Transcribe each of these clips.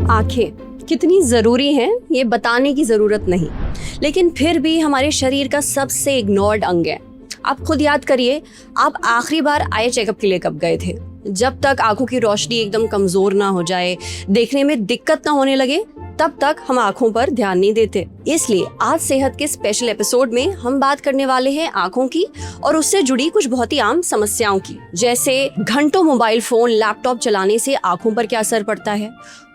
आंखें कितनी ज़रूरी हैं ये बताने की ज़रूरत नहीं, लेकिन फिर भी हमारे शरीर का सबसे इग्नोर्ड अंग है। आप खुद याद करिए, आप आखिरी बार आई चेकअप के लिए कब गए थे? जब तक आंखों की रोशनी एकदम कमज़ोर ना हो जाए, देखने में दिक्कत ना होने लगे, तब तक हम आंखों पर ध्यान नहीं देते। इसलिए आज सेहत के स्पेशल एपिसोड में हम बात करने वाले हैं आंखों की और उससे जुड़ी कुछ बहुत ही आम समस्याओं की, जैसे घंटों मोबाइल फोन लैपटॉप चलाने से आंखों पर क्या असर पड़ता है,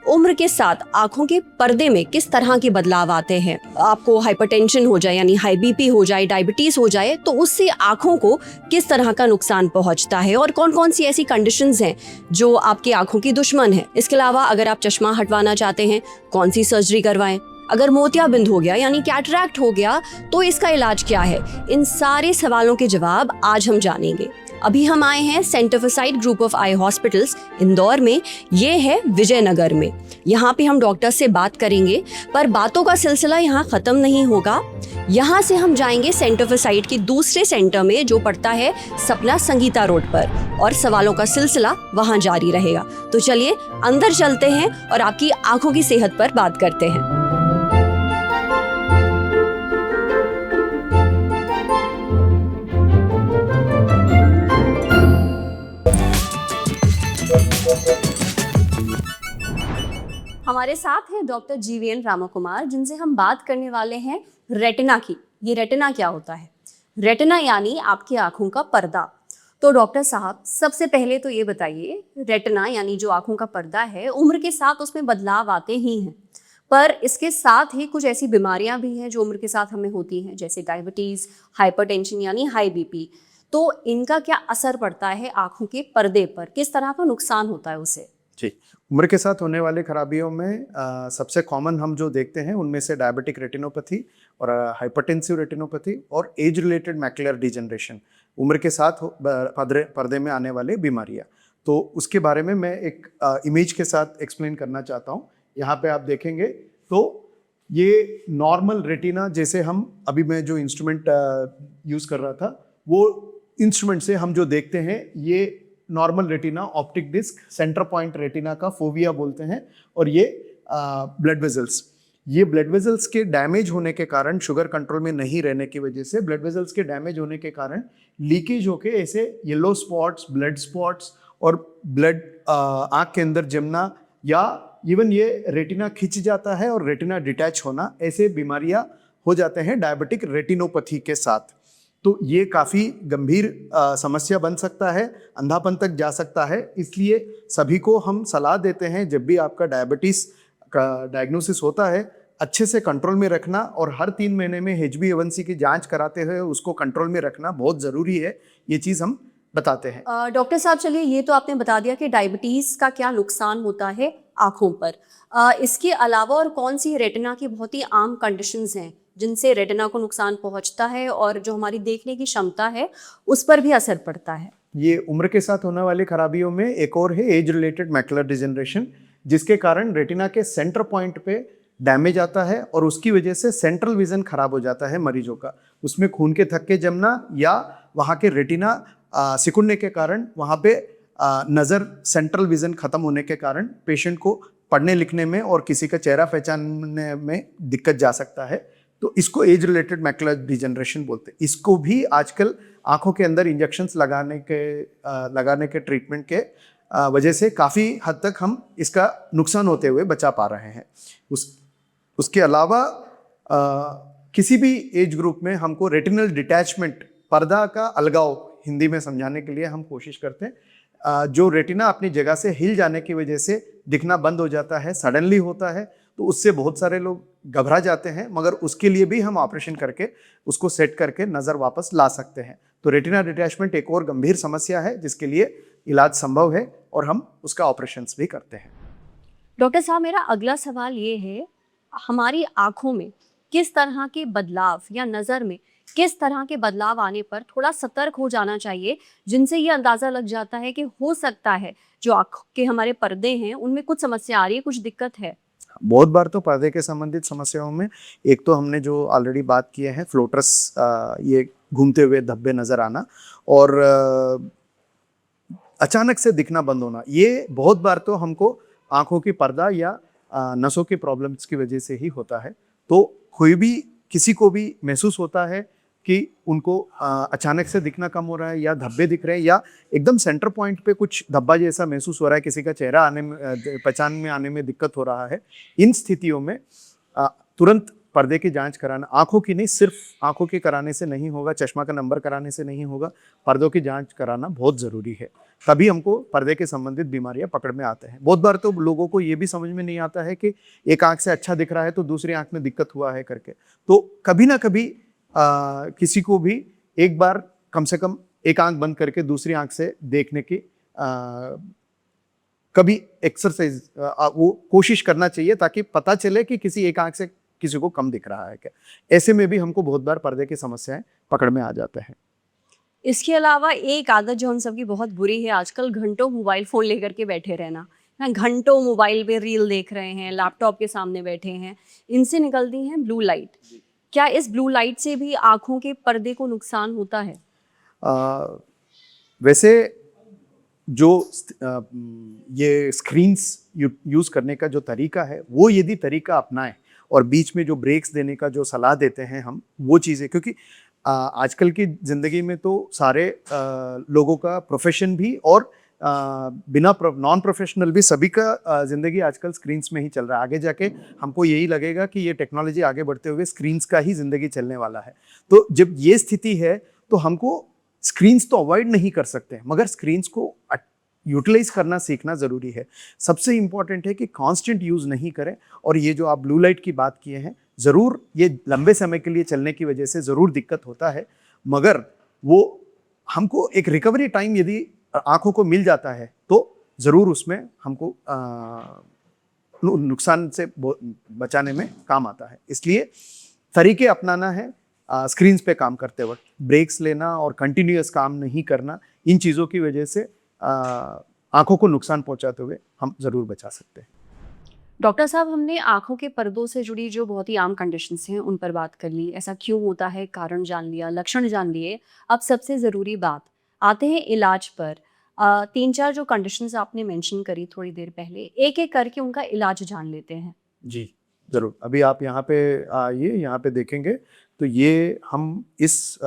उम्र के साथ आंखों के पर्दे में किस तरह के बदलाव आते हैं, आपको हाइपरटेंशन हो जाए यानी हाई बीपी हो जाए, डायबिटीज हो जाए तो उससे आंखों को किस तरह का नुकसान पहुंचता है और कौन कौन सी ऐसी कंडीशंस हैं जो आपकी आंखों की दुश्मन है। इसके अलावा अगर आप चश्मा हटवाना चाहते हैं, कौन सी सर्जरी करवाएं, अगर मोतियाबिंद हो गया यानी कैटरैक्ट हो गया तो इसका इलाज क्या है। इन सारे सवालों के जवाब आज हम जानेंगे। अभी हम आए हैं centre for site group of I hospitals Indore में, ये है विजयनगर में। यहाँ पे हम डॉक्टर से बात करेंगे, पर बातों का सिलसिला यहाँ खत्म नहीं होगा। यहाँ से हम जाएंगे सेंटर फॉर साइट के दूसरे सेंटर में जो पड़ता है सपना संगीता रोड पर, और सवालों का सिलसिला वहाँ जारी रहेगा। तो चलिए अंदर चलते हैं और आपकी आंखों की सेहत पर बात करते हैं। हमारे साथ हैं डॉक्टर जीवीएन रामाकुमार, जिनसे हम बात करने वाले हैं रेटिना की। ये रेटिना क्या होता है? रेटिना यानी आपकी आंखों का पर्दा। तो डॉक्टर साहब, सबसे पहले तो ये बताइए, रेटिना यानी जो आंखों का पर्दा है, उम्र के साथ उसमें बदलाव आते ही हैं, पर इसके साथ ही कुछ ऐसी बीमारियां भी हैं जो उम्र के साथ हमें होती हैं, जैसे डायबिटीज, हाइपरटेंशन यानी हाई बीपी। तो इनका क्या असर पड़ता है आंखों के पर्दे पर, किस तरह का नुकसान होता है उसे? जी, उम्र के साथ होने वाली खराबियों में सबसे कॉमन हम जो देखते हैं उनमें से डायबिटिक रेटिनोपैथी और हाइपरटेंसिव रेटिनोपैथी और एज रिलेटेड मैकुलर डिजनरेशन, उम्र के साथ पर्दे में आने वाली बीमारियां। तो उसके बारे में मैं एक इमेज के साथ एक्सप्लेन करना चाहता हूं। यहाँ पे आप देखेंगे तो ये नॉर्मल रेटिना, जैसे हम अभी मैं जो इंस्ट्रूमेंट यूज़ कर रहा था वो इंस्ट्रूमेंट से हम जो देखते हैं, ये normal retina, optic disc, centre point retina का फोविया बोलते हैं, और ये ब्लड वेजल्स। ये ब्लड वेजल्स के डैमेज होने के कारण, शुगर कंट्रोल में नहीं रहने की वजह से ब्लड वेजल्स के डैमेज होने के कारण लीकेज होके ऐसे येलो स्पॉट्स, ब्लड स्पॉट्स और ब्लड आँख के अंदर जमना, या इवन ये रेटिना खिंच जाता है और रेटिना डिटैच होना, ऐसे बीमारियां हो जाते हैं डायबिटिक रेटिनोपैथी के साथ। तो ये काफ़ी गंभीर समस्या बन सकता है, अंधापन तक जा सकता है। इसलिए सभी को हम सलाह देते हैं, जब भी आपका डायबिटीज़ का डायग्नोसिस होता है, अच्छे से कंट्रोल में रखना, और हर 3 महीने में HbA1c की जांच कराते हुए उसको कंट्रोल में रखना बहुत ज़रूरी है। ये चीज़ हम बताते हैं। डॉक्टर साहब, चलिए ये तो आपने बता दिया कि डायबिटीज़ का क्या नुकसान होता है आँखों पर। इसके अलावा और कौन सी रेटिना की बहुत ही आम कंडीशंस हैं जिनसे रेटिना को नुकसान पहुंचता है और जो हमारी देखने की क्षमता है उस पर भी असर पड़ता है? ये उम्र के साथ होने वाली खराबियों में एक और है एज रिलेटेड मैकुलर डिजनरेशन, जिसके कारण रेटिना के सेंटर पॉइंट पे डैमेज आता है और उसकी वजह से सेंट्रल विजन खराब हो जाता है मरीजों का। उसमें खून के थक्के जमना या वहाँ के रेटिना सिकुड़ने के कारण वहाँ पे नज़र, सेंट्रल विजन खत्म होने के कारण पेशेंट को पढ़ने लिखने में और किसी का चेहरा पहचानने में दिक्कत जा सकता है। तो इसको एज रिलेटेड मैकुलर डिजनरेशन बोलते हैं। इसको भी आजकल आंखों के अंदर इंजेक्शंस लगाने के ट्रीटमेंट के वजह से काफ़ी हद तक हम इसका नुकसान होते हुए बचा पा रहे हैं। उसके अलावा किसी भी एज ग्रुप में हमको रेटिनल डिटैचमेंट, पर्दा का अलगाव हिंदी में समझाने के लिए हम कोशिश करते हैं। जो रेटिना अपनी जगह से हिल जाने की वजह से दिखना बंद हो जाता है, सडनली होता है, तो उससे बहुत सारे लोग घबरा जाते हैं, मगर उसके लिए भी हम ऑपरेशन करके उसको सेट करके नज़र वापस ला सकते हैं। तो रेटिना डिटैचमेंट एक और गंभीर समस्या है जिसके लिए इलाज संभव है और हम उसका ऑपरेशंस भी करते हैं। डॉक्टर साहब, मेरा अगला सवाल ये है, हमारी आंखों में किस तरह के बदलाव या नज़र में किस तरह के बदलाव आने पर थोड़ा सतर्क हो जाना चाहिए, जिनसे ये अंदाज़ा लग जाता है कि हो सकता है जो आँख के हमारे पर्दे हैं उनमें कुछ समस्या आ रही है, कुछ दिक्कत है? बहुत बार तो पर्दे के संबंधित समस्याओं में एक तो हमने जो ऑलरेडी बात किए हैं, फ्लोटर्स, ये घूमते हुए धब्बे नज़र आना और अचानक से दिखना बंद होना, ये बहुत बार तो हमको आंखों की पर्दा या नसों के प्रॉब्लम्स की वजह से ही होता है। तो कोई भी किसी को भी महसूस होता है कि उनको अचानक से दिखना कम हो रहा है या धब्बे दिख रहे हैं या एकदम सेंटर पॉइंट पे कुछ धब्बा जैसा महसूस हो रहा है, किसी का चेहरा आने में पहचान में आने में दिक्कत हो रहा है, इन स्थितियों में तुरंत पर्दे की जांच कराना, आंखों की नहीं, सिर्फ आंखों की कराने से नहीं होगा, चश्मा का नंबर कराने से नहीं होगा, पर्दों की जांच कराना बहुत ज़रूरी है। तभी हमको पर्दे के संबंधित बीमारियां पकड़ में आते हैं। बहुत बार तो लोगों को ये भी समझ में नहीं आता है कि एक आंख से अच्छा दिख रहा है तो दूसरी आंख में दिक्कत हुआ है करके। तो कभी ना कभी किसी को भी एक बार कम से कम एक आंख बंद करके दूसरी आंख से देखने की कभी एक्सरसाइज वो कोशिश करना चाहिए, ताकि पता चले कि किसी एक आंख से किसी को कम दिख रहा है क्या। ऐसे में भी हमको बहुत बार पर्दे की समस्याएं पकड़ में आ जाते हैं। इसके अलावा एक आदत जो हम सबकी बहुत बुरी है आजकल, घंटों मोबाइल फ़ोन लेकर के बैठे रहना। ना, घंटों मोबाइल पे रील देख रहे हैं, लैपटॉप के सामने बैठे हैं, इनसे निकलती हैं ब्लू लाइट। क्या इस ब्लू लाइट से भी आँखों के पर्दे को नुकसान होता है? वैसे जो ये स्क्रीन्स यूज़ करने का जो तरीका है, वो यदि तरीका अपनाएं और बीच में जो ब्रेक्स देने का जो सलाह देते हैं हम, वो चीज़ें, क्योंकि आजकल की ज़िंदगी में तो सारे लोगों का प्रोफेशन भी और बिना नॉन प्रोफेशनल भी सभी का ज़िंदगी आजकल स्क्रीन्स में ही चल रहा है। आगे जाके हमको यही लगेगा कि ये टेक्नोलॉजी आगे बढ़ते हुए स्क्रीन्स का ही ज़िंदगी चलने वाला है। तो जब ये स्थिति है तो हमको स्क्रीन्स तो अवॉइड नहीं कर सकते, मगर स्क्रीन्स को यूटिलाइज करना सीखना ज़रूरी है। सबसे इम्पॉर्टेंट है कि कांस्टेंट यूज़ नहीं करें। और ये जो आप ब्लू लाइट की बात किए हैं, ज़रूर ये लंबे समय के लिए चलने की वजह से ज़रूर दिक्कत होता है, मगर वो हमको एक रिकवरी टाइम यदि आँखों को मिल जाता है तो ज़रूर उसमें हमको नुकसान से बचाने में काम आता है। इसलिए तरीके अपनाना है, स्क्रीन्स पे काम करते वक्त ब्रेक्स लेना और कंटिन्यूअस काम नहीं करना, इन चीज़ों की वजह से आँखों को नुकसान पहुंचाते हुए हम ज़रूर बचा सकते हैं। डॉक्टर साहब, हमने आँखों के पर्दों से जुड़ी जो बहुत ही आम कंडीशंस हैं उन पर बात कर ली, ऐसा क्यों होता है, कारण जान लिया, लक्षण जान लिए। अब सबसे ज़रूरी बात, आते हैं इलाज पर। 3-4 जो कंडीशंस आपने मेंशन करी थोड़ी देर पहले, एक-एक करके उनका इलाज जान लेते हैं। जी, ज़रूर। अभी आप यहाँ पे आइए, यहाँ पे देखेंगे तो ये हम इस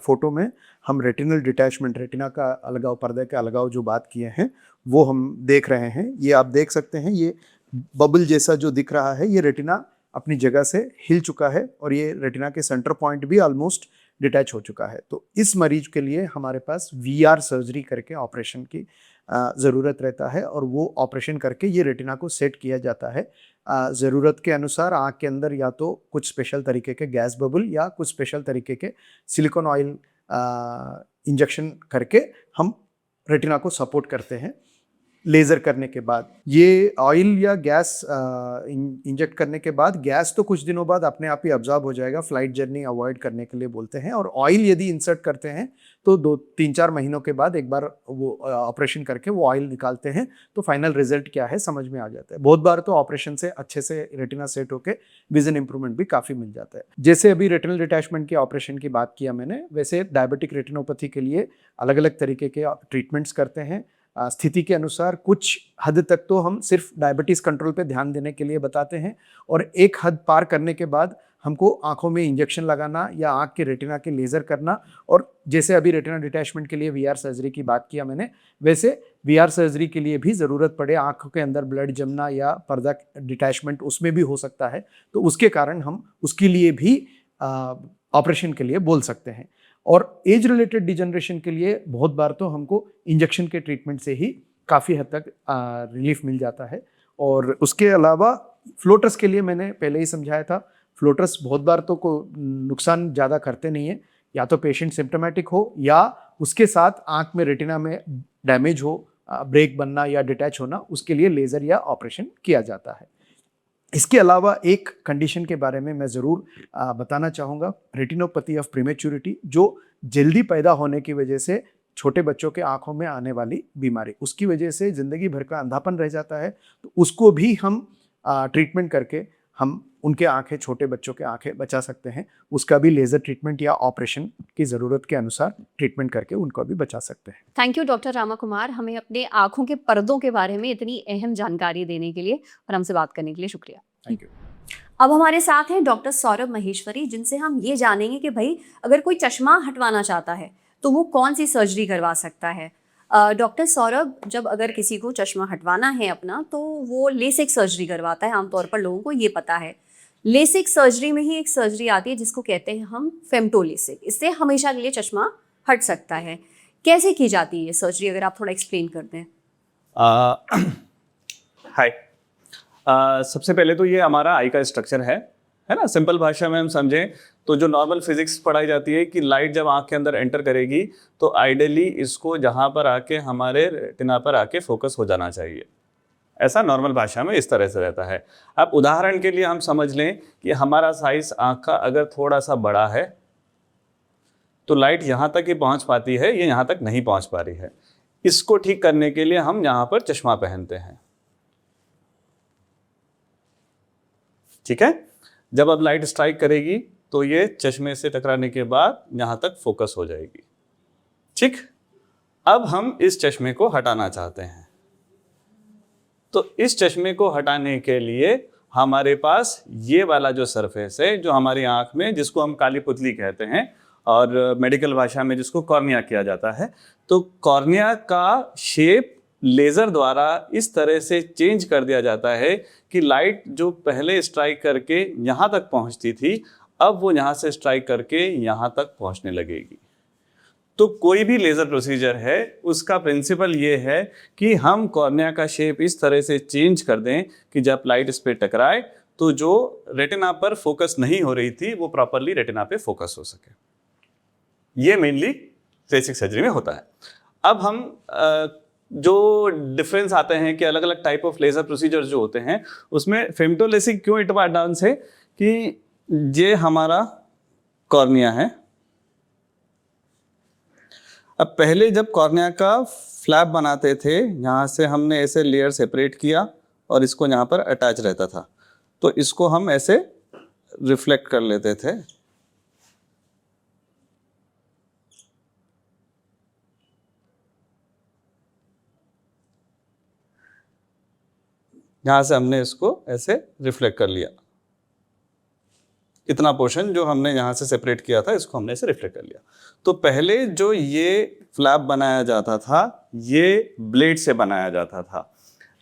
फ़ोटो में हम रेटिनल डिटैचमेंट, रेटिना का अलगाव, पर्दे का अलगाव जो बात किए हैं, वो हम देख रहे हैं। ये आप देख सकते हैं, ये बबल जैसा जो दिख रहा है, ये रेटिना अपनी जगह से हिल चुका है और ये रेटिना के सेंटर पॉइंट भी ऑलमोस्ट डिटैच हो चुका है। तो इस मरीज के लिए हमारे पास वीआर सर्जरी करके ऑपरेशन की ज़रूरत रहता है और वो ऑपरेशन करके ये रेटिना को सेट किया जाता है। ज़रूरत के अनुसार आँख के अंदर या तो कुछ स्पेशल तरीके के गैस बबल या कुछ स्पेशल तरीके के सिलिकॉन ऑयल इंजेक्शन करके हम रेटिना को सपोर्ट करते हैं। लेज़र करने के बाद ये ऑयल या गैस इंजेक्ट करने के बाद गैस तो कुछ दिनों बाद अपने आप ही अब्जॉर्ब हो जाएगा, फ्लाइट जर्नी अवॉइड करने के लिए बोलते हैं। और ऑयल यदि इंसर्ट करते हैं तो 2-3-4 महीनों के बाद एक बार वो ऑपरेशन करके वो ऑयल निकालते हैं, तो फाइनल रिजल्ट क्या है समझ में आ जाता है। बहुत बार तो ऑपरेशन से अच्छे से रेटिना सेट होकर विजन इंप्रूवमेंट भी काफ़ी मिल जाता है। जैसे अभी रेटिनल डिटैचमेंट के ऑपरेशन की बात किया मैंने, वैसे डायबिटिक रेटिनोपैथी के लिए अलग अलग तरीके के ट्रीटमेंट्स करते हैं। स्थिति के अनुसार कुछ हद तक तो हम सिर्फ डायबिटीज़ कंट्रोल पे ध्यान देने के लिए बताते हैं, और एक हद पार करने के बाद हमको आंखों में इंजेक्शन लगाना या आंख के रेटिना के लेज़र करना, और जैसे अभी रेटिना डिटैचमेंट के लिए वीआर सर्जरी की बात किया मैंने, वैसे वीआर सर्जरी के लिए भी ज़रूरत पड़े, आंखों के अंदर ब्लड जमना या पर्दा डिटैचमेंट उसमें भी हो सकता है, तो उसके कारण हम उसके लिए भी ऑपरेशन के लिए बोल सकते हैं। और एज रिलेटेड डिजनरेशन के लिए बहुत बार तो हमको इंजेक्शन के ट्रीटमेंट से ही काफ़ी हद तक रिलीफ मिल जाता है। और उसके अलावा फ्लोटर्स के लिए मैंने पहले ही समझाया था, फ्लोटर्स बहुत बार तो को नुकसान ज़्यादा करते नहीं है, या तो पेशेंट सिम्टोमेटिक हो या उसके साथ आँख में रेटिना में डैमेज हो, ब्रेक बनना या डिटैच होना, उसके लिए लेज़र या ऑपरेशन किया जाता है। इसके अलावा एक कंडीशन के बारे में मैं ज़रूर बताना चाहूँगा, रेटिनोपैथी ऑफ प्रीमेच्योरिटी, जो जल्दी पैदा होने की वजह से छोटे बच्चों के आँखों में आने वाली बीमारी, उसकी वजह से ज़िंदगी भर का अंधापन रह जाता है, तो उसको भी हम ट्रीटमेंट करके हम उनके आंखें, छोटे बच्चों के आंखें बचा सकते हैं। उसका भी लेज़र ट्रीटमेंट या ऑपरेशन की ज़रूरत के अनुसार ट्रीटमेंट करके उनको भी बचा सकते हैं। Thank you doctor Rama Kumar, हमें अपने आँखों के पर्दों के बारे में इतनी अहम जानकारी देने के लिए और हमसे बात करने के लिए शुक्रिया। Thank you. अब हमारे साथ हैं डॉक्टर सौरभ महेश्वरी, जिनसे हम ये जानेंगे कि भाई अगर कोई चश्मा हटवाना चाहता है तो वो कौन सी सर्जरी करवा सकता है। डॉक्टर सौरभ, जब अगर किसी को चश्मा हटवाना है अपना तो वो लेसिक सर्जरी करवाता है, आमतौर पर लोगों को ये पता है। लेसिक सर्जरी में ही एक सर्जरी आती है जिसको कहते हैं हम फेम्टोलेसिक, इससे हमेशा के लिए चश्मा हट सकता है। कैसे की जाती है ये सर्जरी, अगर आप थोड़ा एक्सप्लेन कर दें। हाय, सबसे पहले तो ये हमारा आई का स्ट्रक्चर है ना। सिंपल भाषा में हम समझें तो जो नॉर्मल फिजिक्स पढ़ाई जाती है कि लाइट जब आँख के अंदर एंटर करेगी तो आइडियली इसको जहाँ पर आके हमारे रेटिना पर आके फोकस हो जाना चाहिए। ऐसा नॉर्मल भाषा में इस तरह से रहता है। अब उदाहरण के लिए हम समझ लें कि हमारा साइज आँख का अगर थोड़ा सा बड़ा है तो लाइट यहाँ तक ही पहुँच पाती है, ये यहाँ तक नहीं पहुँच पा रही है। इसको ठीक करने के लिए हम यहाँ पर चश्मा पहनते हैं, ठीक है। जब अब लाइट स्ट्राइक करेगी तो ये चश्मे से टकराने के बाद यहाँ तक फोकस हो जाएगी, ठीक। अब हम इस चश्मे को हटाना चाहते हैं, तो इस चश्मे को हटाने के लिए हमारे पास ये वाला जो सरफेस है जो हमारी आँख में, जिसको हम काली पुतली कहते हैं और मेडिकल भाषा में जिसको कॉर्निया किया जाता है, तो कॉर्निया का शेप लेज़र द्वारा इस तरह से चेंज कर दिया जाता है कि लाइट जो पहले स्ट्राइक करके यहाँ तक पहुँचती थी, अब वो यहाँ से स्ट्राइक करके यहाँ तक पहुँचने लगेगी। तो कोई भी लेज़र प्रोसीजर है उसका प्रिंसिपल ये है कि हम कॉर्निया का शेप इस तरह से चेंज कर दें कि जब लाइट इस पर टकराए तो जो रेटिना पर फोकस नहीं हो रही थी वो प्रॉपरली रेटिना पे फोकस हो सके। ये मेनली लेसिक सर्जरी में होता है। अब हम जो डिफरेंस आते हैं कि अलग अलग टाइप ऑफ लेज़र प्रोसीजर जो होते हैं उसमें फेम्टोलेसिक क्यों एडवांस है कि ये हमारा कॉर्निया है। अब पहले जब कॉर्निया का फ्लैप बनाते थे, यहाँ से हमने ऐसे लेयर सेपरेट किया और इसको यहाँ पर अटैच रहता था, तो इसको हम ऐसे रिफ्लेक्ट कर लेते थे। यहाँ से हमने इसको ऐसे रिफ्लेक्ट कर लिया, इतना पोर्शन जो हमने यहाँ से सेपरेट किया था इसको हमने ऐसे रिफ्लेक्ट कर लिया। तो पहले जो ये फ्लैप बनाया जाता था ये ब्लेड से बनाया जाता था।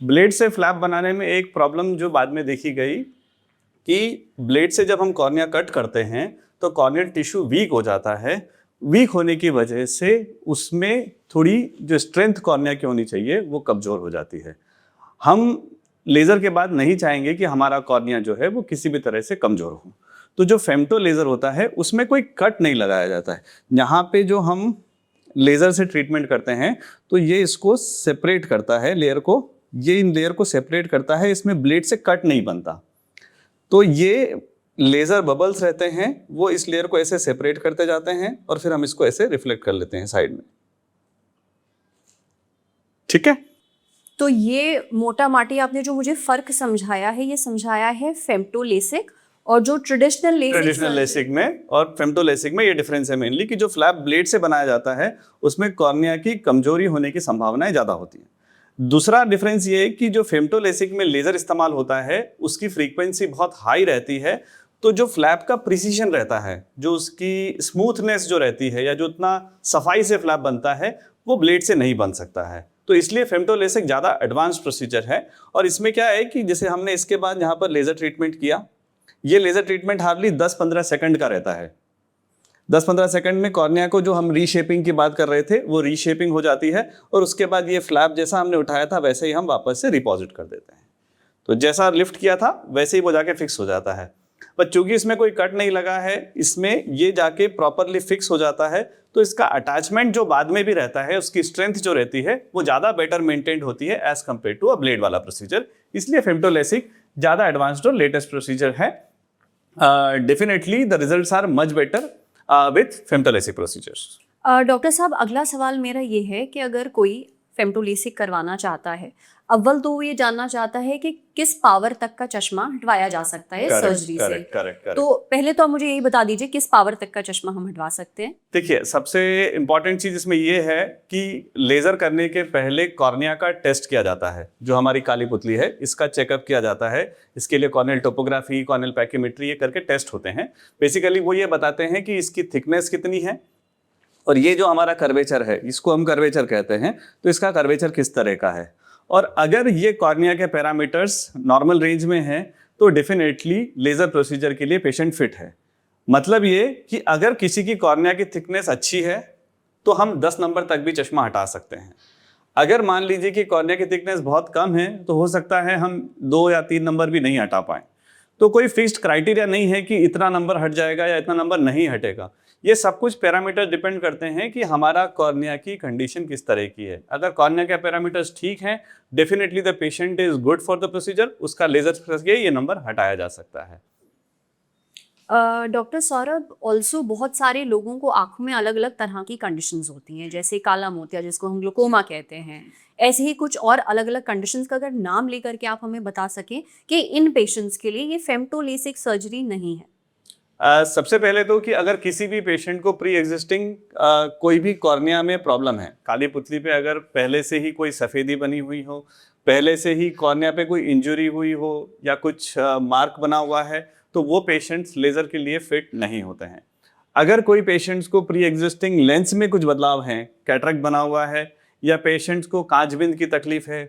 ब्लेड से फ्लैप बनाने में एक प्रॉब्लम जो बाद में देखी गई कि ब्लेड से जब हम कॉर्निया कट करते हैं तो कॉर्नियल टिश्यू वीक हो जाता है। वीक होने की वजह से उसमें थोड़ी जो स्ट्रेंथ कॉर्निया की होनी चाहिए वो कमज़ोर हो जाती है। हम लेज़र के बाद नहीं चाहेंगे कि हमारा कॉर्निया जो है वो किसी भी तरह से कमज़ोर हो, तो जो फेम्टो लेज़र होता है उसमें कोई कट नहीं लगाया जाता है। यहाँ पे जो हम लेज़र से ट्रीटमेंट करते हैं तो ये इसको सेपरेट करता है, लेयर को, ये इन लेयर को सेपरेट करता है, इसमें ब्लेड से कट नहीं बनता। तो ये लेज़र बबल्स रहते हैं वो इस लेयर को ऐसे सेपरेट करते जाते हैं और फिर हम इसको ऐसे रिफ्लेक्ट कर लेते हैं साइड में, ठीक है। तो ये मोटा माटी आपने जो मुझे फ़र्क समझाया है, ये समझाया है फेम्टोलेसिक और जो ट्रेडिशनल लेसिक में और फेम्टोलेसिक में ये डिफरेंस है मेनली कि जो फ्लैप ब्लेड से बनाया जाता है उसमें कॉर्निया की कमजोरी होने की संभावनाएं ज़्यादा होती हैं। दूसरा डिफरेंस ये है कि जो फेम्टोलेसिक में लेज़र इस्तेमाल होता है उसकी फ्रीक्वेंसी बहुत हाई रहती है, तो जो फ्लैप का प्रिसीजन रहता है, जो उसकी स्मूथनेस जो रहती है या जो इतना सफाई से फ्लैप बनता है वो ब्लेड से नहीं बन सकता है। तो इसलिए फेम्टोलेसिक ज़्यादा एडवांस प्रोसीजर है। और इसमें क्या है कि जैसे हमने इसके बाद यहाँ पर लेज़र ट्रीटमेंट किया, ये लेज़र ट्रीटमेंट हार्डली 10-15 सेकंड का रहता है। 10-15 सेकंड में कॉर्निया को जो हम रीशेपिंग की बात कर रहे थे वो रीशेपिंग हो जाती है और उसके बाद ये फ्लैप जैसा हमने उठाया था वैसे ही हम वापस से रिपोजिट कर देते हैं। तो जैसा लिफ्ट किया था वैसे ही वो जाके फिक्स हो जाता है। पर चूंकि इसमें कोई कट नहीं लगा है, इसमें ये जाके प्रॉपरली फिक्स हो जाता है, तो इसका अटैचमेंट जो बाद में भी रहता है, उसकी स्ट्रेंथ जो रहती है वो ज़्यादा बेटर मेंटेन्ड होती है as compared to a blade वाला प्रोसीजर। इसलिए फेम्टोलेसिक ज़्यादा एडवांस्ड और लेटेस्ट प्रोसीजर है। Definitely the results are much better with femto LASIK procedures. Doctor साहब, अगला सवाल मेरा ये है कि अगर कोई फेमटोलेसिक करवाना चाहता है, अव्वल तो वो ये जानना चाहता है कि किस पावर तक का चश्मा हटवाया जा सकता है सर्जरी से। करेक्ट। तो पहले तो आप मुझे यही बता दीजिए किस पावर तक का चश्मा हम हटवा सकते हैं। देखिए, सबसे इम्पॉर्टेंट चीज इसमें ये है कि लेजर करने के पहले कॉर्निया का टेस्ट किया जाता है। जो हमारी काली पुतली है इसका चेकअप किया जाता है। इसके लिए कॉर्नियल टोपोग्राफी, कॉर्नियल पैकीमेट्री ये करके टेस्ट होते हैं। बेसिकली वो ये बताते हैं कि इसकी थिकनेस कितनी है और ये जो हमारा कर्वेचर है, इसको हम कर्वेचर कहते हैं, तो इसका कर्वेचर किस तरह का है। और अगर ये कॉर्निया के पैरामीटर्स नॉर्मल रेंज में हैं तो डेफिनेटली लेजर प्रोसीजर के लिए पेशेंट फिट है। मतलब ये कि अगर किसी की कॉर्निया की थिकनेस अच्छी है तो हम 10 नंबर तक भी चश्मा हटा सकते हैं। अगर मान लीजिए कि कॉर्निया की थिकनेस बहुत कम है तो हो सकता है हम 2 या 3 नंबर भी नहीं हटा पाएं। तो कोई फिक्स्ड क्राइटेरिया नहीं है कि इतना नंबर हट जाएगा या इतना नंबर नहीं हटेगा। ये सब कुछ पैरामीटर डिपेंड करते हैं कि हमारा कॉर्निया की कंडीशन किस तरह की है। अगर कॉर्निया के पैरामीटर्स ठीक हैं, definitely the patient is good for the procedure, उसका लेजर करके ये नंबर हटाया जा सकता है। डॉक्टर सौरभ, ऑल्सो बहुत सारे लोगों को आंखों में अलग अलग तरह की कंडीशंस होती हैं, जैसे काला मोतिया जिसको हम ग्लूकोमा कहते हैं। ऐसे ही कुछ और अलग अलग कंडीशंस का अगर नाम लेकर के आप हमें बता सकें कि इन पेशेंट्स के लिए ये फेमटोलेसिक सर्जरी नहीं है। सबसे पहले तो कि अगर किसी भी पेशेंट को प्री एग्जिस्टिंग कोई भी कॉर्निया में प्रॉब्लम है, काली पुतली पे अगर पहले से ही कोई सफ़ेदी बनी हुई हो, पहले से ही कॉर्निया पे कोई इंजरी हुई हो या कुछ मार्क बना हुआ है, तो वो पेशेंट्स लेज़र के लिए फिट नहीं होते हैं। अगर कोई पेशेंट्स को प्री एग्जिस्टिंग लेंस में कुछ बदलाव हैं, कैटरेक्ट बना हुआ है या पेशेंट्स को कांचबिंद की तकलीफ है,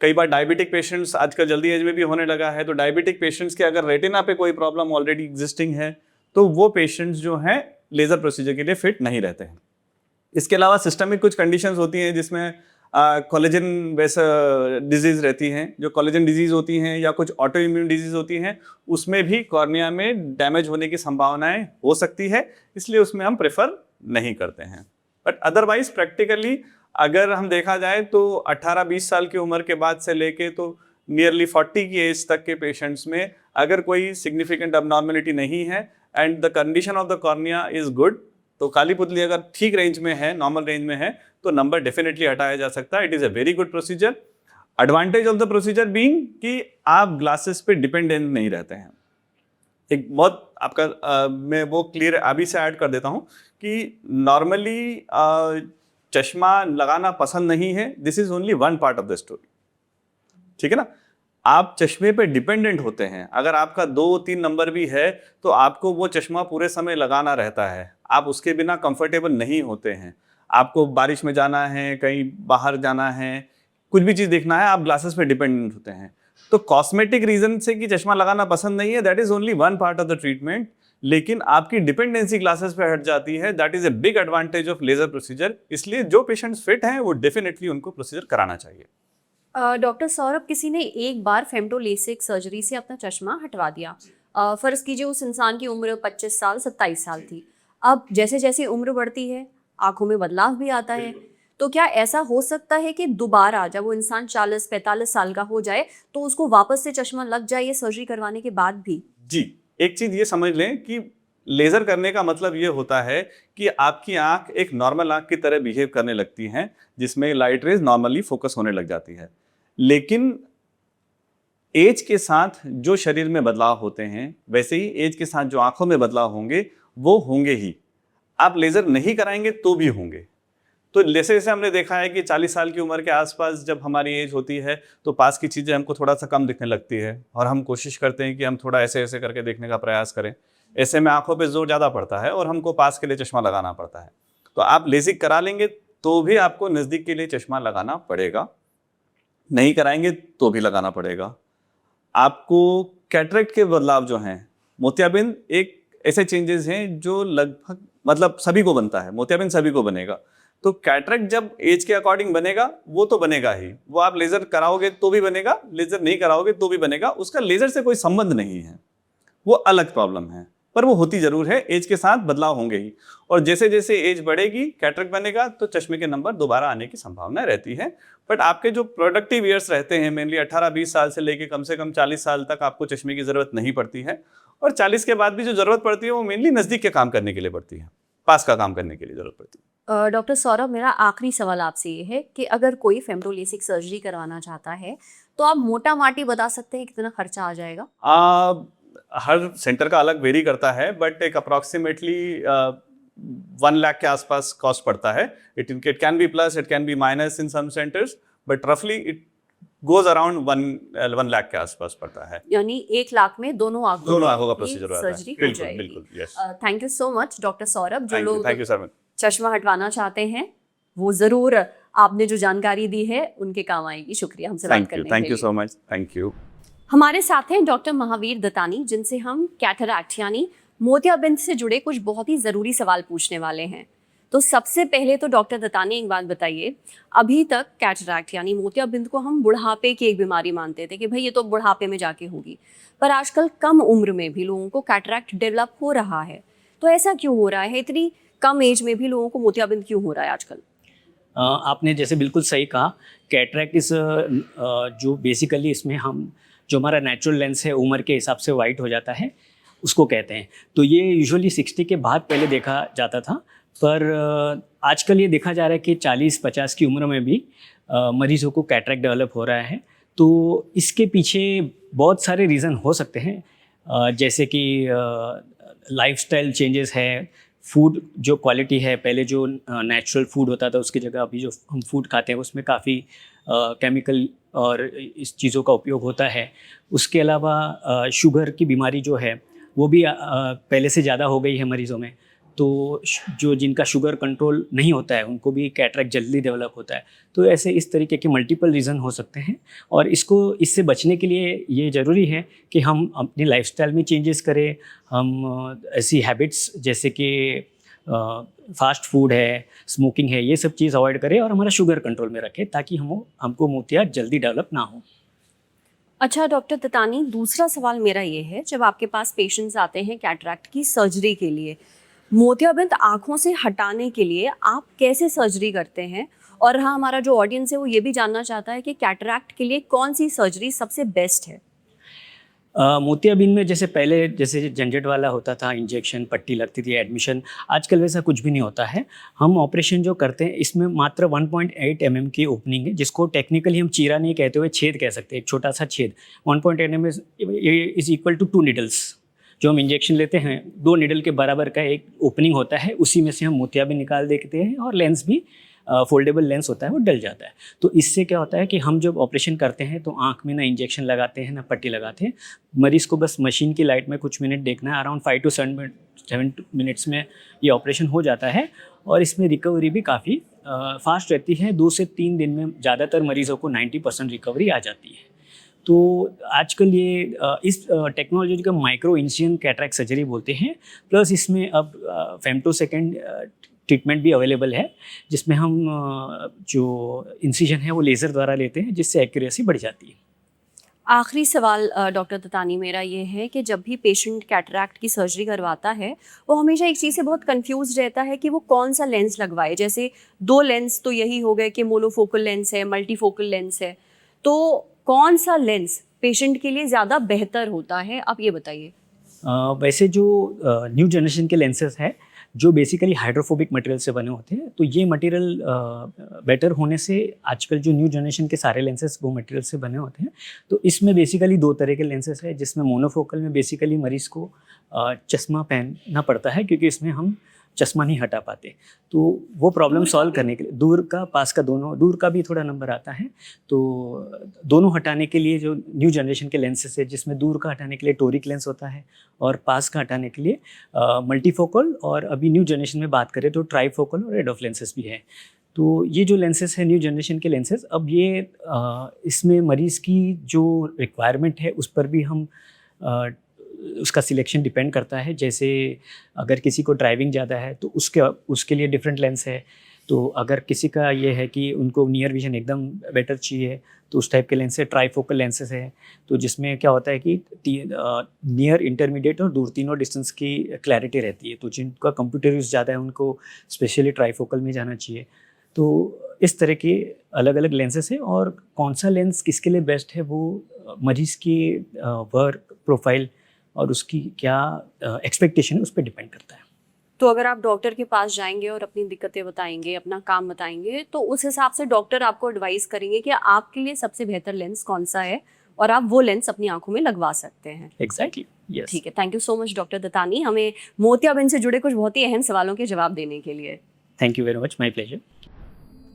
कई बार डायबिटिक पेशेंट्स आजकल जल्दी एज में भी होने लगा है, तो डायबिटिक पेशेंट्स के अगर रेटिना पे कोई प्रॉब्लम ऑलरेडी एग्जिस्टिंग है तो वो पेशेंट्स जो हैं लेज़र प्रोसीजर के लिए फिट नहीं रहते हैं। इसके अलावा सिस्टमिक कुछ कंडीशंस होती हैं जिसमें कोलेजन वैसा डिजीज़ रहती हैं। जो कोलेजन डिजीज़ होती हैं या कुछ ऑटो इम्यून डिजीज़ होती हैं, उसमें भी कॉर्निया में डैमेज होने की संभावनाएं हो सकती है, इसलिए उसमें हम प्रेफर नहीं करते हैं। बट अदरवाइज प्रैक्टिकली अगर हम देखा जाए तो 18-20 साल की उम्र के बाद से लेके तो नियरली 40 की एज तक के पेशेंट्स में अगर कोई सिग्निफिकेंट अबनॉर्मेलिटी नहीं है and the condition of the cornea is good, तो काली पुतली अगर ठीक रेंज में है, नॉर्मल रेंज में है, तो नंबर डेफिनेटली हटाया जा सकता है। It is a very good procedure. Advantage of the procedure being कि आप ग्लासेस पे डिपेंडेंट नहीं रहते हैं। एक बहुत आपका मैं वो क्लियर अभी से ऐड कर देता हूँ कि नॉर्मली चश्मा लगाना पसंद नहीं है, this is only one part of the story. ठीक है ना, आप चश्मे पे डिपेंडेंट होते हैं। अगर आपका 2-3 नंबर भी है तो आपको वो चश्मा पूरे समय लगाना रहता है, आप उसके बिना कंफर्टेबल नहीं होते हैं। आपको बारिश में जाना है, कहीं बाहर जाना है, कुछ भी चीज़ देखना है, आप ग्लासेस पे डिपेंडेंट होते हैं। तो कॉस्मेटिक रीजन से कि चश्मा लगाना पसंद नहीं है, that is only one part of the treatment. लेकिन आपकी डिपेंडेंसी ग्लासेस पे हट जाती है, that is a big advantage of laser procedure. इसलिए जो पेशेंट्स फिट हैं वो डेफिनेटली उनको प्रोसीजर कराना चाहिए। डॉक्टर सौरभ, किसी ने एक बार फेमटोलेसिक सर्जरी से अपना चश्मा हटवा दिया। फर्ज कीजिए उस इंसान की उम्र 25 साल 27 साल थी। अब जैसे जैसे उम्र बढ़ती है आंखों में बदलाव भी आता है, तो क्या ऐसा हो सकता है कि दोबारा जब वो इंसान 40-45 साल का हो जाए तो उसको वापस से चश्मा लग जाए ये सर्जरी करवाने के बाद भी? जी, एक चीज़ ये समझ लें कि लेज़र करने का मतलब ये होता है कि आपकी आंख एक नॉर्मल आंख की तरह बिहेव करने लगती है, जिसमें लाइट रेज नॉर्मली फोकस होने लग जाती है। लेकिन एज के साथ जो शरीर में बदलाव होते हैं, वैसे ही एज के साथ जो आंखों में बदलाव होंगे वो होंगे ही। आप लेज़र नहीं कराएंगे तो भी होंगे। तो जैसे जैसे हमने देखा है कि 40 साल की उम्र के आसपास जब हमारी एज होती है तो पास की चीज़ें हमको थोड़ा सा कम दिखने लगती है और हम कोशिश करते हैं कि हम थोड़ा ऐसे ऐसे करके देखने का प्रयास करें। ऐसे में आंखों पे जोर ज़्यादा पड़ता है और हमको पास के लिए चश्मा लगाना पड़ता है। तो आप लेजिक करा लेंगे तो भी आपको नज़दीक के लिए चश्मा लगाना पड़ेगा, नहीं कराएंगे तो भी लगाना पड़ेगा। आपको कैटरेक्ट के बदलाव जो हैं, मोतियाबिंद एक ऐसे चेंजेस हैं जो लगभग मतलब सभी को बनता है, मोतियाबिंद सभी को बनेगा। तो कैटरेक्ट जब एज के अकॉर्डिंग बनेगा वो तो बनेगा ही, वो आप लेज़र कराओगे तो भी बनेगा, लेज़र नहीं कराओगे तो भी बनेगा। उसका लेज़र से कोई संबंध नहीं है, वो अलग प्रॉब्लम है, पर वो होती जरूर है। एज के साथ बदलाव होंगे ही, और जैसे जैसे एज बढ़ेगी कैटरेक्ट बनेगा तो चश्मे के नंबर दोबारा आने की संभावना रहती है। बट आपके जो प्रोडक्टिव ईयर्स रहते हैं, मेनली 18-20 साल से लेके कम से कम 40 साल तक आपको चश्मे की ज़रूरत नहीं पड़ती है। और 40 के बाद भी जो ज़रूरत पड़ती है वो मेनली नज़दीक के काम करने के लिए पड़ती है, पास का काम करने के लिए ज़रूरत पड़ती है। डॉक्टर सौरभ, मेरा आखिरी सवाल आपसे ये है कि अगर कोई फेमटोलेसिक सर्जरी करवाना चाहता है तो आप मोटा माटी बता सकते हैं कितना खर्चा आ जाएगा? हर सेंटर का अलग वेरी करता है, बट एक अप्रॉक्सीमेटली 1 लाख के आसपास कॉस्ट पड़ता है. It can be plus, it can be minus in some centres, but रफली इट गोज अराउंड 1 लाख के आसपास पड़ता है. यानी 1 लाख में दोनों आंखों का प्रोसीजर होता है. सर्जरी हो बिल्कुल जाएगी. बिल्कुल. Yes. Thank you so much doctor Saurabh. जो लोग थैंक यू सर. चश्मा हटवाना चाहते हैं वो जरूर आपने जो जानकारी दी है उनके काम आएगी. शुक्रिया हमसे बात करने के लिए. Thank you so much. Thank you. हमारे साथ हैं डॉक्टर महावीर दत्तानी, जिनसे हम कैटरैक्ट यानी मोतियाबिंद से जुड़े कुछ बहुत ही ज़रूरी सवाल पूछने वाले हैं. तो सबसे पहले तो डॉक्टर दत्तानी एक बात बताइए, अभी तक कैटरैक्ट यानी मोतियाबिंद को हम बुढ़ापे की एक बीमारी मानते थे कि भाई ये तो बुढ़ापे में जाके होगी, पर आजकल कम उम्र में भी लोगों को कैटरैक्ट डेवलप हो रहा है. तो ऐसा क्यों हो रहा है? इतनी कम एज में भी लोगों को मोतियाबिंद क्यों हो रहा है आजकल? आपने जैसे बिल्कुल सही कहा, कैटरैक्ट इस जो बेसिकली इसमें हम जो हमारा नेचुरल लेंस है उम्र के हिसाब से वाइट हो जाता है उसको कहते हैं. तो ये यूजुअली 60 के बाद पहले देखा जाता था, पर आजकल ये देखा जा रहा है कि 40-50 की उम्र में भी मरीज़ों को कैटरैक्ट डेवलप हो रहा है. तो इसके पीछे बहुत सारे रीज़न हो सकते हैं, जैसे कि लाइफस्टाइल चेंजेस है, फूड जो क्वालिटी है, पहले जो नेचुरल फूड होता था उसकी जगह अभी जो हम फूड खाते हैं उसमें काफ़ी केमिकल और इस चीज़ों का उपयोग होता है. उसके अलावा शुगर की बीमारी जो है वो भी पहले से ज़्यादा हो गई है मरीज़ों में. तो जो जिनका शुगर कंट्रोल नहीं होता है उनको भी कैटरैक्ट जल्दी डेवलप होता है. तो ऐसे इस तरीके के मल्टीपल रीज़न हो सकते हैं, और इससे बचने के लिए ये ज़रूरी है कि हम अपनी लाइफस्टाइल में चेंजेस करें. हम ऐसी हैबिट्स जैसे कि फास्ट फूड है, स्मोकिंग है, ये सब चीज़ अवॉइड करें और हमारा शुगर कंट्रोल में रखें ताकि हमको मोतिया जल्दी डेवलप ना हो. अच्छा डॉक्टर दत्तानी, दूसरा सवाल मेरा ये है, जब आपके पास पेशेंट्स आते हैं कैटरैक्ट की सर्जरी के लिए, मोतियाबिंद आँखों से हटाने के लिए आप कैसे सर्जरी करते हैं? और हाँ, हमारा जो ऑडियंस है वो ये भी जानना चाहता है कि कैटरैक्ट के लिए कौन सी सर्जरी सबसे बेस्ट है? मोतियाबिंद में जैसे पहले जैसे झंझट वाला होता था, इंजेक्शन, पट्टी लगती थी, एडमिशन, आजकल वैसा कुछ भी नहीं होता है. हम ऑपरेशन जो करते हैं इसमें मात्र 1.8 mm की ओपनिंग है, जिसको टेक्निकली हम चीरा नहीं कहते हुए छेद कह सकते हैं, एक छोटा सा छेद. 1.8 mm is equal to 2 needles. जो हम इंजेक्शन लेते हैं 2 needle के बराबर का एक ओपनिंग होता है, उसी में से हम मोतियाबिंद निकाल देते हैं, और लेंस भी फोल्डेबल लेंस होता है वो डल जाता है. तो इससे क्या होता है कि हम जब ऑपरेशन करते हैं तो आंख में ना इंजेक्शन लगाते हैं ना पट्टी लगाते हैं. मरीज़ को बस मशीन की लाइट में कुछ मिनट देखना है, अराउंड 5 to 7 मिनट्स में ये ऑपरेशन हो जाता है. और इसमें रिकवरी भी काफ़ी फास्ट रहती है. 2 से 3 दिन में ज़्यादातर मरीज़ों को 90% रिकवरी आ जाती है. तो आजकल ये इस टेक्नोलॉजी को माइक्रो इंसिजन कैटरैक्ट सर्जरी बोलते हैं. प्लस इसमें अब फेमटोसेकेंड ट्रीटमेंट भी अवेलेबल है, जिसमें हम जो इंसिजन है वो लेज़र द्वारा लेते हैं, जिससे एक्यूरेसी बढ़ जाती है. आखिरी सवाल डॉक्टर दत्तानी मेरा ये है कि जब भी पेशेंट कैटरैक्ट की सर्जरी करवाता है वो हमेशा एक चीज़ से बहुत कंफ्यूज रहता है कि वो कौन सा लेंस लगवाए. जैसे 2 लेंस तो यही हो गए कि मोनोफोकल लेंस है, मल्टीफोकल लेंस है, तो कौन सा लेंस पेशेंट के लिए ज़्यादा बेहतर होता है, आप ये बताइए. वैसे जो न्यू जनरेशन के लेंसेज हैं जो बेसिकली हाइड्रोफोबिक मटेरियल से बने होते हैं, तो ये मटेरियल बेटर होने से आजकल जो न्यू जनरेशन के सारे लेंसेज वो मटेरियल से बने होते हैं. तो इसमें बेसिकली 2 तरह के लेंसेज है, जिसमें मोनोफोकल में बेसिकली मरीज़ को चश्मा पहनना पड़ता है, क्योंकि इसमें हम चश्मा नहीं हटा पाते. तो वो प्रॉब्लम सॉल्व करने के लिए दूर का पास का दोनों, दूर का भी थोड़ा नंबर आता है, तो दोनों हटाने के लिए जो न्यू जनरेशन के लेंसेज है, जिसमें दूर का हटाने के लिए टोरिक लेंस होता है और पास का हटाने के लिए मल्टीफोकल, और अभी न्यू जनरेशन में बात करें तो ट्राईफोकल और एडोफ लेंसेज भी है. तो ये जो लेंसेज है न्यू जनरेशन के लेंसेज, अब ये इसमें मरीज़ की जो रिक्वायरमेंट है उस पर भी हम उसका सिलेक्शन डिपेंड करता है. जैसे अगर किसी को ड्राइविंग ज़्यादा है तो उसके लिए डिफरेंट लेंस है. तो अगर किसी का ये है कि उनको नियर विजन एकदम बेटर चाहिए तो उस टाइप के लेंस है. ट्राईफोकल लेंसेज है, तो जिसमें क्या होता है कि नियर, इंटरमीडिएट और दूर तीनों डिस्टेंस की क्लैरिटी रहती है. तो जिनका कंप्यूटर यूज़ ज़्यादा है उनको स्पेशली ट्राईफोकल में जाना चाहिए. तो इस तरह के अलग अलग लेंसेज है, और कौन सा लेंस किसके लिए बेस्ट है वो मरीज़ की वर्क प्रोफाइल और उसकी क्या एक्सपेक्टेशन है उस पर डिपेंड करता है. तो अगर आप डॉक्टर के पास जाएंगे और अपनी दिक्कतें बताएंगे, अपना काम बताएंगे, तो उस हिसाब से डॉक्टर आपको एडवाइस करेंगे कि आपके लिए सबसे बेहतर लेंस कौन सा है और आप वो लेंस अपनी आंखों में लगवा सकते हैं। Exactly, yes. ठीक है, thank you so much doctor Dattani, हमें मोतियाबिंद से जुड़े कुछ बहुत ही अहम सवालों के जवाब देने के लिए। Thank you very much, my pleasure.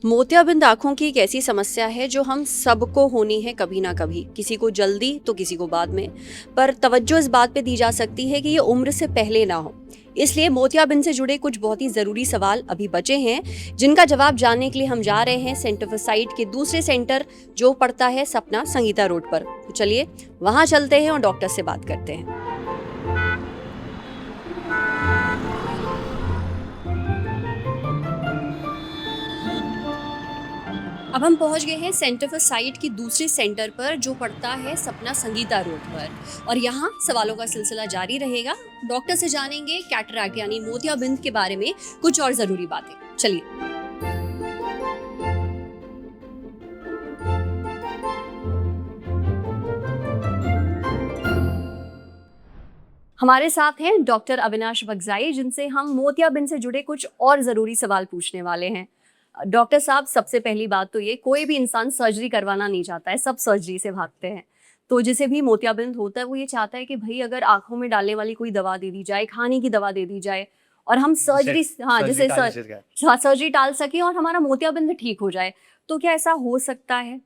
मोतियाबिंद आँखों की एक ऐसी समस्या है जो हम सबको होनी है कभी ना कभी, किसी को जल्दी तो किसी को बाद में, पर तवज्जो इस बात पे दी जा सकती है कि ये उम्र से पहले ना हो। इसलिए मोतियाबिंद से जुड़े कुछ बहुत ही ज़रूरी सवाल अभी बचे हैं, जिनका जवाब जानने के लिए हम जा रहे हैं सेंटर फॉर साइट के दूसरे सेंटर जो पड़ता है सपना संगीता रोड पर। तो चलिए वहाँ चलते हैं और डॉक्टर से बात करते हैं। अब हम पहुंच गए हैं सेंटर फॉर साइट की दूसरे सेंटर पर जो पड़ता है सपना संगीता रोड पर, और यहाँ सवालों का सिलसिला जारी रहेगा। डॉक्टर से जानेंगे कैटरैक्ट यानी मोतियाबिंद के बारे में कुछ और ज़रूरी बातें। चलिए। हमारे साथ हैं डॉक्टर अविनाश बगजाई, जिनसे हम मोतियाबिंद से जुड़े कुछ और ज़रूरी सवाल पूछने वाले हैं। डॉक्टर साहब, सबसे पहली बात तो ये, कोई भी इंसान सर्जरी करवाना नहीं चाहता है, सब सर्जरी से भागते हैं। तो जिसे भी मोतियाबिंद होता है वो ये चाहता है कि भाई अगर आंखों में डालने वाली कोई दवा दे दी जाए, खाने की दवा दे दी जाए और हम सर्जरी सर्जरी टाल सके और हमारा मोतियाबिंद ठीक हो जाए। तो क्या ऐसा हो सकता है?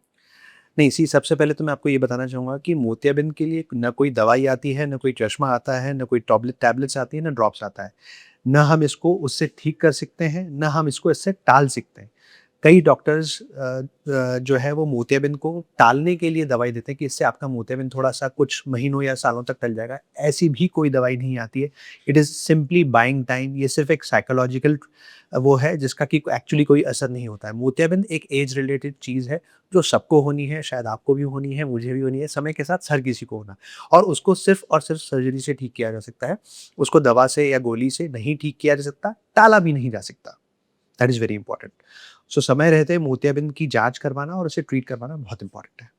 नहीं, सबसे पहले तो मैं आपको ये बताना चाहूँगा कि मोतियाबिंद के लिए न कोई दवाई आती है, न कोई चश्मा आता है, न कोई टैबलेट्स आती है, न ड्रॉप्स आता है। न हम इसको उससे ठीक कर सकते हैं, न हम इसको इससे टाल सकते हैं। कई डॉक्टर्स जो है वो मोतियाबिंद को टालने के लिए दवाई देते हैं कि इससे आपका मोतियाबिंद थोड़ा-सा कुछ महीनों या सालों तक टल जाएगा। ऐसी भी कोई दवाई नहीं आती है। It is simply buying time. ये सिर्फ़ एक साइकोलॉजिकल वो है जिसका कि एक्चुअली कोई असर नहीं होता है। मोतियाबिंद एक एज रिलेटेड चीज़ है जो सबको होनी है, शायद आपको भी होनी है, मुझे भी होनी है, समय के साथ हर किसी को होना, और उसको सिर्फ़ और सिर्फ़ सर्जरी से ठीक किया जा सकता है। उसको दवा से या गोली से नहीं ठीक किया जा सकता, टाला भी नहीं जा सकता। That is very important. So समय रहते मोतियाबिंद की जांच करवाना और उसे ट्रीट करवाना बहुत इंपॉर्टेंट है।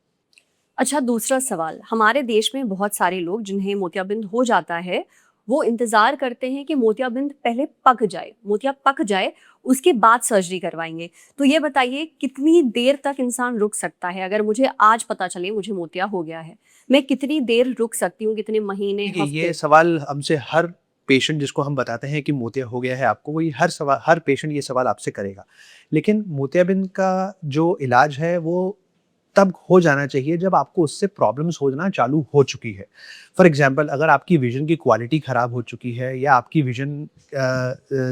अच्छा, दूसरा सवाल, हमारे देश में बहुत सारे लोग जिन्हें मोतियाबिंद हो जाता है वो इंतज़ार करते हैं कि मोतियाबिंद पहले पक जाए, मोतिया पक जाए, उसके बाद सर्जरी करवाएंगे। तो ये बताइए कितनी देर तक इंसान रुक सकता है? अगर मुझे आज पता चले मुझे मोतिया हो गया है, मैं कितनी देर रुक सकती हूँ, कितने महीने, हफ्ते? ये सवाल हमसे हर पेशेंट जिसको हम बताते हैं कि मोतिया हो गया है आपको, वही हर पेशेंट ये सवाल आपसे करेगा। लेकिन मोतियाबिंद का जो इलाज है वो तब हो जाना चाहिए जब आपको उससे प्रॉब्लम्स होना चालू हो चुकी है। फॉर एग्जांपल, अगर आपकी विज़न की क्वालिटी ख़राब हो चुकी है या आपकी विज़न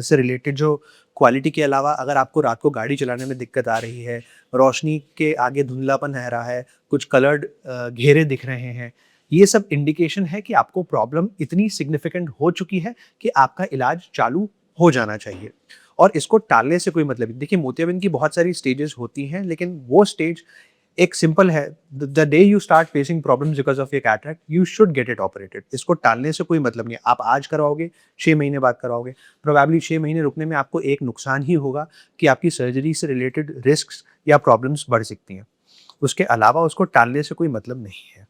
से रिलेटेड जो क्वालिटी के अलावा अगर आपको रात को गाड़ी चलाने में दिक्कत आ रही है, रोशनी के आगे धुंधलापन आ रहा है, कुछ कलर्ड घेरे दिख रहे हैं, ये सब इंडिकेशन है कि आपको प्रॉब्लम इतनी सिग्निफिकेंट हो चुकी है कि आपका इलाज चालू हो जाना चाहिए। और इसको टालने से कोई मतलब नहीं। देखिए, मोतियाबिंद की बहुत सारी स्टेजेस होती हैं, लेकिन वो स्टेज एक सिंपल है। The day you start facing problems because of your cataract, you should get it operated. इसको टालने से कोई मतलब नहीं है। आप आज करवाओगे, 6 महीने बाद करवाओगे, प्रोबेबली 6 महीने रुकने में आपको एक नुकसान ही होगा कि आपकी सर्जरी से रिलेटेड रिस्क्स या प्रॉब्लम्स बढ़ सकती हैं। उसके अलावा उसको टालने से कोई मतलब नहीं है।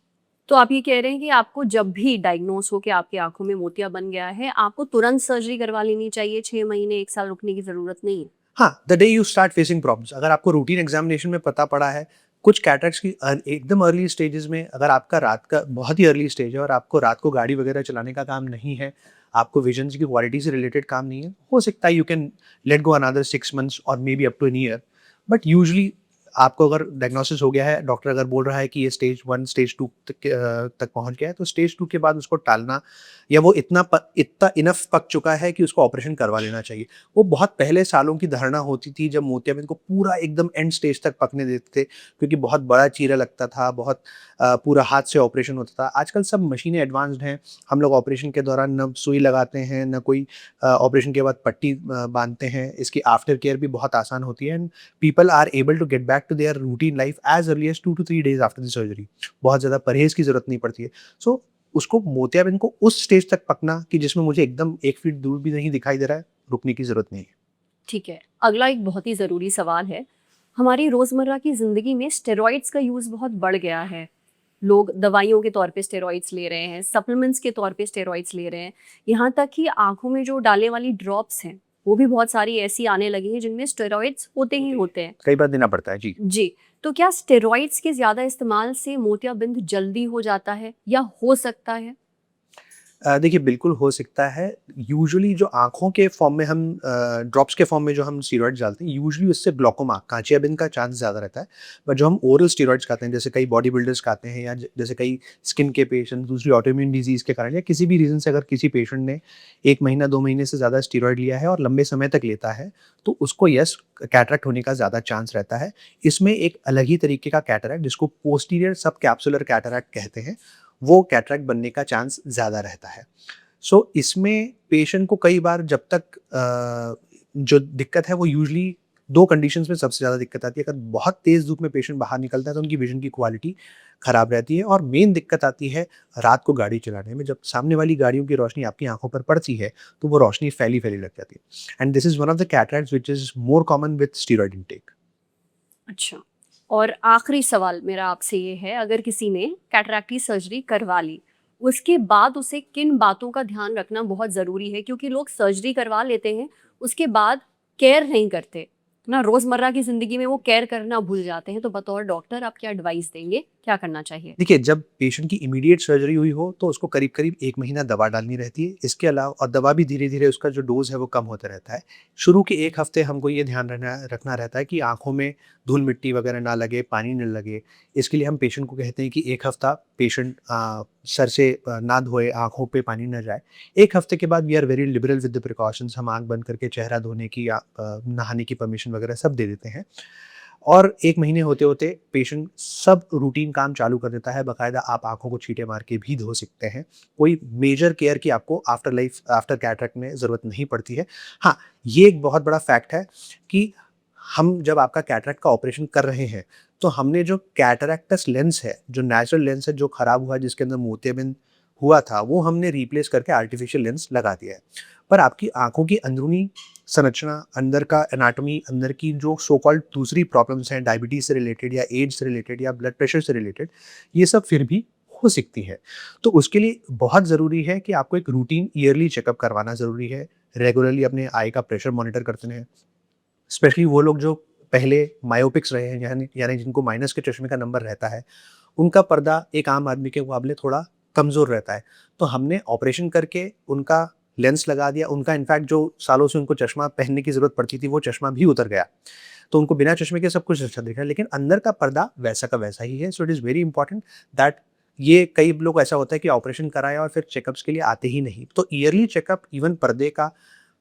तो आप ये कह रहे हैं कि आपको जब भी डायग्नोस हो कि आपकी आंखों में मोतिया बन गया है, आपको तुरंत सर्जरी करवा लेनी चाहिए, 6 महीने 1 साल रुकने की जरूरत नहीं है? हाँ, the day you start facing problems. अगर आपको रूटीन एग्जामिनेशन में पता पड़ा है कुछ कैटरैक्ट्स की एकदम अर्ली स्टेजेस में, अगर आपका रात का बहुत ही अर्ली स्टेज है और आपको रात को गाड़ी वगैरह चलाने का काम नहीं है, आपको विजन की क्वालिटी से रिलेटेड काम नहीं है, हो सकता है you can let go another 6 months और maybe up to an year. But usually आपको अगर डायग्नोसिस हो गया है, डॉक्टर अगर बोल रहा है कि ये स्टेज 1 स्टेज 2 तक पहुंच गया है, तो स्टेज 2 के बाद उसको टालना, या वो इतना इनफ पक चुका है कि उसको ऑपरेशन करवा लेना चाहिए। वो बहुत पहले सालों की धारणा होती थी जब मोतियाबिंद को पूरा एकदम एंड स्टेज तक पकने देते थे, क्योंकि बहुत बड़ा चीरा लगता था, बहुत पूरा हाथ से ऑपरेशन होता था। आजकल सब मशीनें एडवांस्ड हैं, हम लोग ऑपरेशन के दौरान न सुई लगाते हैं, न कोई ऑपरेशन के बाद पट्टी बांधते हैं। इसकी आफ्टर केयर भी बहुत आसान होती है, and people are able to get back to their routine life as early as 2 to 3 days after the surgery. बहुत ज़्यादा परहेज की जरूरत नहीं पड़ती है। सो उसको मोतियाबिंद को उस स्टेज तक पकना कि जिसमें मुझे एकदम 1 फीट दूर भी नहीं दिखाई दे रहा है, रुकने की जरूरत नहीं है। ठीक है, अगला एक बहुत ही ज़रूरी सवाल है। हमारी रोज़मर्रा की ज़िंदगी में स्टेरॉइड्स का यूज़ बहुत बढ़ गया है। लोग दवाइयों के तौर पे स्टेरॉइड्स ले रहे हैं, सप्लीमेंट्स के तौर पे स्टेरॉइड्स ले रहे हैं, यहाँ तक कि आंखों में जो डालने वाली ड्रॉप्स हैं वो भी बहुत सारी ऐसी आने लगी हैं जिनमें स्टेरॉइड्स होते ही होते हैं। कई बार देना पड़ता है जी। जी, तो क्या स्टेरॉइड्स के ज़्यादा इस्तेमाल से मोतियाबिंद जल्दी हो जाता है या हो सकता है? देखिए बिल्कुल हो सकता है। यूजुअली जो आँखों के फॉर्म में हम ड्रॉप्स के फॉर्म में जो हम स्टेरॉइड्स डालते हैं, यूजुअली उससे ग्लूकोमा कांचियाबिंद का चांस ज़्यादा रहता है। बट जो हम ओरल स्टेरॉइड्स खाते हैं, जैसे कई बॉडी बिल्डर्स खाते हैं, या जैसे कई स्किन के पेशेंट दूसरी ऑटोइम्यून डिजीज़ के कारण या किसी भी रीज़न से अगर किसी पेशेंट ने 1 महीना 2 महीने से ज़्यादा स्टेरॉइड लिया है और लंबे समय तक लेता है, तो उसको यस कैटरैक्ट होने का ज़्यादा चांस रहता है। इसमें एक अलग ही तरीके का कैटरैक्ट जिसको पोस्टीरियर सब कैप्सुलर कैटरैक्ट कहते हैं, वो कैटरैक्ट बनने का चांस ज़्यादा रहता है। सो इसमें पेशेंट को कई बार जब तक जो दिक्कत है वो यूजुअली 2 कंडीशंस में सबसे ज़्यादा दिक्कत आती है। अगर बहुत तेज़ धूप में पेशेंट बाहर निकलता है तो उनकी विजन की क्वालिटी ख़राब रहती है, और मेन दिक्कत आती है रात को गाड़ी चलाने में। जब सामने वाली गाड़ियों की रोशनी आपकी आंखों पर पड़ती है तो वो रोशनी फैली लग जाती है। And this is one of the cataracts which is more common with steroid intake. अच्छा, और आखिरी सवाल मेरा आपसे ये है, अगर किसी ने कैटरैक्ट की सर्जरी करवा ली, उसके बाद उसे किन बातों का ध्यान रखना बहुत ज़रूरी है? क्योंकि लोग सर्जरी करवा लेते हैं, उसके बाद केयर नहीं करते ना, रोज़मर्रा की ज़िंदगी में वो केयर करना भूल जाते हैं। तो बतौर डॉक्टर आप क्या एडवाइस देंगे, क्या करना चाहिए? देखिए, जब पेशेंट की इमीडिएट सर्जरी हुई हो तो उसको करीब-करीब 1 महीना दवा डालनी रहती है। इसके अलावा और दवा भी धीरे-धीरे उसका जो डोज़ है वो कम होता रहता है। शुरू के 1 हफ्ते हमको ये ध्यान रखना रहता है कि आँखों में धूल-मिट्टी वगैरह ना लगे, पानी ना लगे। इसके लिए हम पेशेंट को कहते हैं कि 1 हफ्ता पेशेंट सर से ना धोए, आँखों पे पानी ना जाए। 1 हफ्ते के बाद we are very liberal with the precautions. हम आँख बंद करके चेहरा धोने की या नहाने की परमिशन वगैरह सब दे देते हैं। और 1 महीने होते-होते पेशेंट सब रूटीन काम चालू कर देता है। बाकायदा आप आँखों को छींटे मार के भी धो सकते हैं। कोई मेजर केयर की आपको आफ्टर कैटरैक्ट में ज़रूरत नहीं पड़ती है। हाँ, ये एक बहुत बड़ा फैक्ट है कि हम जब आपका कैटरैक्ट का ऑपरेशन कर रहे हैं, तो हमने जो कैटरैक्टस लेंस है, जो नेचुरल लेंस है, जो खराब हुआ, जिसके अंदर मोतियाबिंद हुआ था, वो हमने रिप्लेस करके आर्टिफिशियल लेंस लगा दिया है। पर आपकी आँखों की अंदरूनी संरचना, अंदर का एनाटॉमी, अंदर की जो सो कॉल्ड दूसरी प्रॉब्लम्स हैं, डायबिटीज़ से रिलेटेड या एज से रिलेटेड या ब्लड प्रेशर से रिलेटेड, ये सब फिर भी हो सकती है। तो उसके लिए बहुत ज़रूरी है कि आपको एक रूटीन ईयरली चेकअप करवाना ज़रूरी है। रेगुलरली अपने आई का प्रेशर मॉनिटर करते रहें। स्पेशली वो लोग जो पहले मायोपिक्स रहे हैं, यानी जिनको माइनस के चश्मे का नंबर रहता है, उनका पर्दा एक आम आदमी के मुकाबले थोड़ा कमज़ोर रहता है। तो हमने ऑपरेशन करके उनका लेंस लगा दिया। उनका इनफैक्ट जो सालों से उनको चश्मा पहनने की ज़रूरत पड़ती थी, वो चश्मा भी उतर गया। तो उनको बिना चश्मे के सब कुछ अच्छा दिख रहा है, लेकिन अंदर का पर्दा वैसा का वैसा ही है। So it is very important that ये कई लोग ऐसा होता है कि ऑपरेशन कराया और फिर चेकअप्स के लिए आते ही नहीं। तो ईयरली चेकअप इवन पर्दे का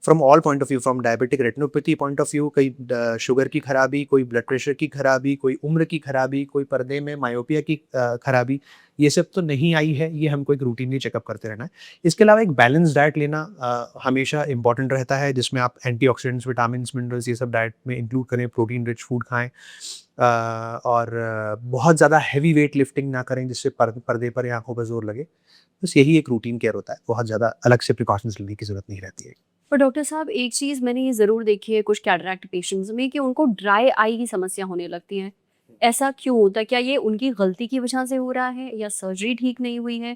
from all point of view, from diabetic retinopathy point of view, कोई शुगर की खराबी, कोई ब्लड प्रेशर की खराबी, कोई उम्र की खराबी, कोई पर्दे में मायोपिया की खराबी, ये सब तो नहीं आई है। ये हमको एक रूटीनली चेकअप करते रहना है। इसके अलावा एक बैलेंस डाइट लेना हमेशा इंपॉर्टेंट रहता है, जिसमें आप एंटीऑक्सीडेंट्स, विटामिन, मिनरल्स ये सब डाइट में इंक्लूड करें। प्रोटीन रिच फूड खाएं और बहुत ज़्यादा हैवी वेट लिफ्टिंग ना करें जिससे पर्दे पर या आंखों पर जोर लगे। बस यही एक रूटीन केयर होता है, बहुत ज़्यादा अलग से प्रिकॉशंस लेने की ज़रूरत नहीं रहती है। पर डॉक्टर साहब, एक चीज़ मैंने ये ज़रूर देखी है कुछ कैटरैक्ट पेशेंट्स में कि उनको ड्राई आई की समस्या होने लगती है। ऐसा क्यों होता है? क्या ये उनकी गलती की वजह से हो रहा है या सर्जरी ठीक नहीं हुई है?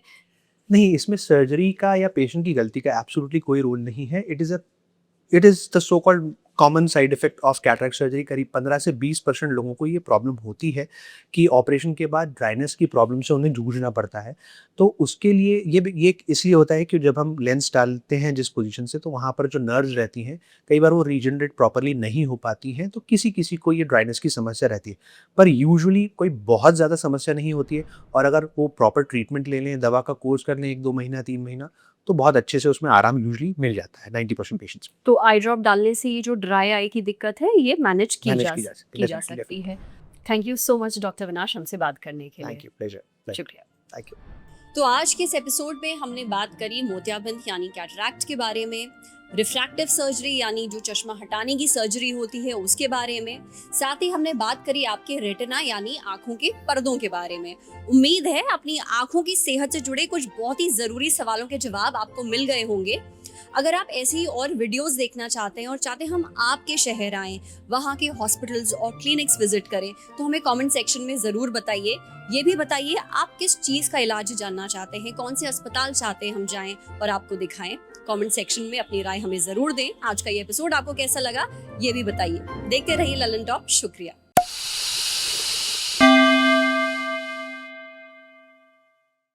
नहीं, इसमें सर्जरी का या पेशेंट की गलती का एब्सोल्युटली कोई रोल नहीं है। It is the so called common side effect of cataract surgery. करीब 15 से 20% लोगों को ये प्रॉब्लम होती है कि ऑपरेशन के बाद ड्राइनेस की प्रॉब्लम से उन्हें जूझना पड़ता है। तो उसके लिए ये इसलिए होता है कि जब हम लेंस डालते हैं जिस पोजीशन से, तो वहाँ पर जो नर्व्स रहती हैं, कई बार वो रीजनरेट प्रॉपरली नहीं हो पाती हैं, तो किसी को ये ड्राइनेस की समस्या रहती है। पर यूजुअली कोई बहुत ज़्यादा समस्या नहीं होती है, और अगर वो प्रॉपर ट्रीटमेंट ले लें, दवा का कोर्स कर लें 1-2 महीना 3 महीना, तो बहुत अच्छे से उसमें आराम यूजुअली मिल जाता है 90% पेशेंट्स। तो आई ड्रॉप डालने से ये जो ड्राई आई की दिक्कत है ये मैनेज की जा सकती है। Thank you so much doctor Vinash, हमसे बात करने के लिए। Thank you, pleasure. शुक्रिया। Thank you. तो आज के इस एपिसोड में हमने बात करी मोतियाबिंद यानी कैटरैक्ट के बारे में। रिफ्रैक्टिव सर्जरी यानी जो चश्मा हटाने की सर्जरी होती है उसके बारे में। साथ ही हमने बात करी आपके रेटिना यानी आंखों के पर्दों के बारे में। उम्मीद है अपनी आंखों की सेहत से जुड़े कुछ बहुत ही जरूरी सवालों के जवाब आपको मिल गए होंगे। अगर आप ऐसी ही और वीडियोस देखना चाहते हैं और चाहते हैं हम आपके शहर आएं, वहाँ के हॉस्पिटल्स और क्लिनिक्स विजिट करें, तो हमें कमेंट सेक्शन में ज़रूर बताइए। ये भी बताइए आप किस चीज़ का इलाज जानना चाहते हैं, कौन से अस्पताल चाहते हैं हम जाएं और आपको दिखाएं। कमेंट सेक्शन में अपनी राय हमें ज़रूर दें। आज का ये एपिसोड आपको कैसा लगा ये भी बताइए। देखते रहिए ललन टॉप। शुक्रिया।